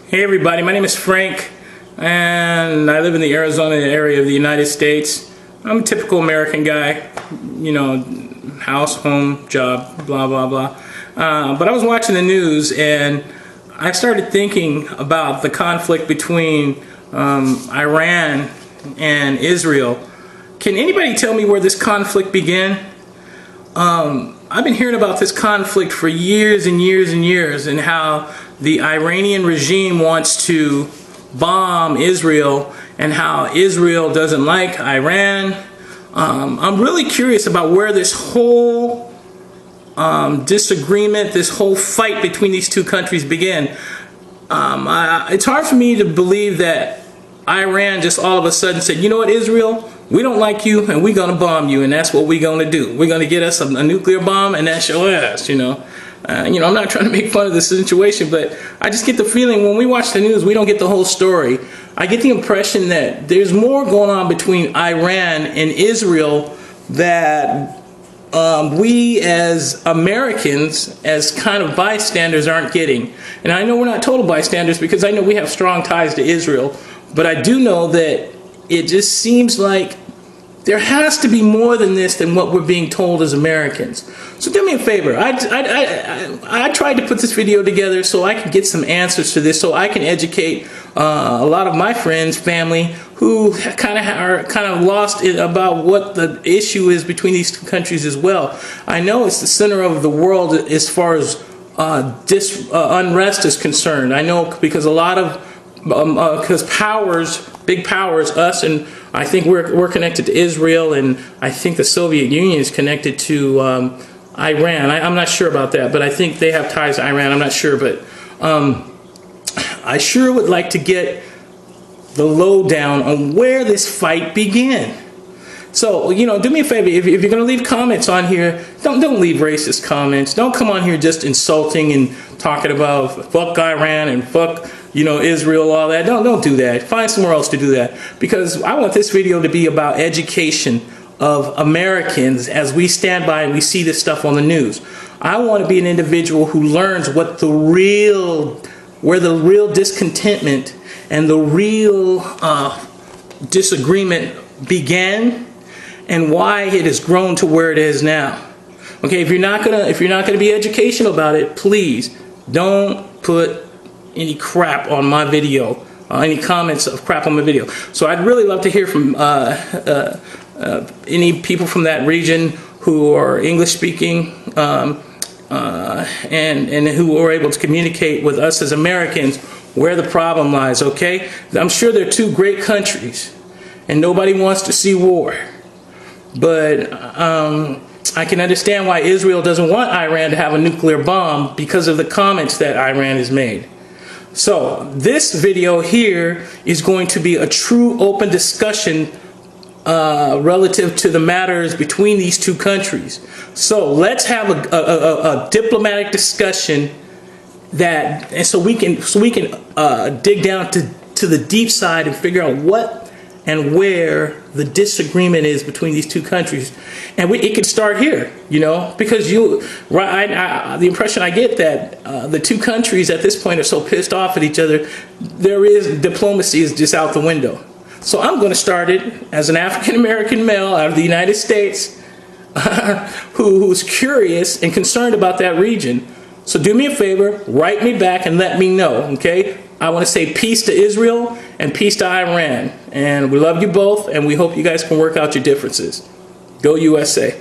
Hey everybody, my name is Frank and I live in the Arizona area of the United States. I'm a typical American guy, you know, house, home, job, blah, blah, blah. But I was watching the news and I started thinking about the conflict between Iran and Israel. Can anybody tell me where this conflict began? I've been hearing about this conflict for years and years and years, and how the Iranian regime wants to bomb Israel and how Israel doesn't like Iran. I'm really curious about where this whole disagreement, this whole fight between these two countries began. It's hard for me to believe that Iran just all of a sudden said, you know what, Israel, we don't like you and we're going to bomb you, and that's what we're going to do. We're going to get us a nuclear bomb and that's your ass, you know. I'm not trying to make fun of the situation, but I just get the feeling when we watch the news, we don't get the whole story. I get the impression that there's more going on between Iran and Israel that we as Americans, as kind of bystanders, aren't getting. And I know we're not total bystanders because I know we have strong ties to Israel, but I do know that it just seems like there has to be more than this than what we're being told as Americans. So do me a favor. I tried to put this video together so I can get some answers to this, so I can educate a lot of my friends, family, who are kind of lost about what the issue is between these two countries as well. I know it's the center of the world as far as unrest is concerned. I know because a lot of because powers, big powers, us, and I think we're connected to Israel, and I think the Soviet Union is connected to Iran. I'm not sure about that, but I think they have ties to Iran. I'm not sure, but I sure would like to get the lowdown on where this fight began. So, do me a favor, if you're going to leave comments on here, don't leave racist comments. Don't come on here just insulting and talking about fuck Iran and fuck, Israel, all that. Don't do that. Find somewhere else to do that. Because I want this video to be about education of Americans as we stand by and we see this stuff on the news. I want to be an individual who learns where the real discontentment and the real disagreement began, and why it has grown to where it is now. Okay, if you're not gonna be educational about it, please don't put any crap on my video, any comments of crap on my video. So I'd really love to hear from any people from that region who are English speaking and who are able to communicate with us as Americans where the problem lies. Okay, I'm sure they're two great countries, and nobody wants to see war. But I can understand why Israel doesn't want Iran to have a nuclear bomb because of the comments that Iran has made. So this video here is going to be a true open discussion relative to the matters between these two countries. So let's have a diplomatic discussion so we can dig down to the deep side and figure out what and where the disagreement is between these two countries. And it could start here, because the impression I get that the two countries at this point are so pissed off at each other, diplomacy is just out the window. So I'm going to start it as an African-American male out of the United States who's curious and concerned about that region. So do me a favor, write me back and let me know, okay? I want to say peace to Israel and peace to Iran. And we love you both, and we hope you guys can work out your differences. Go USA.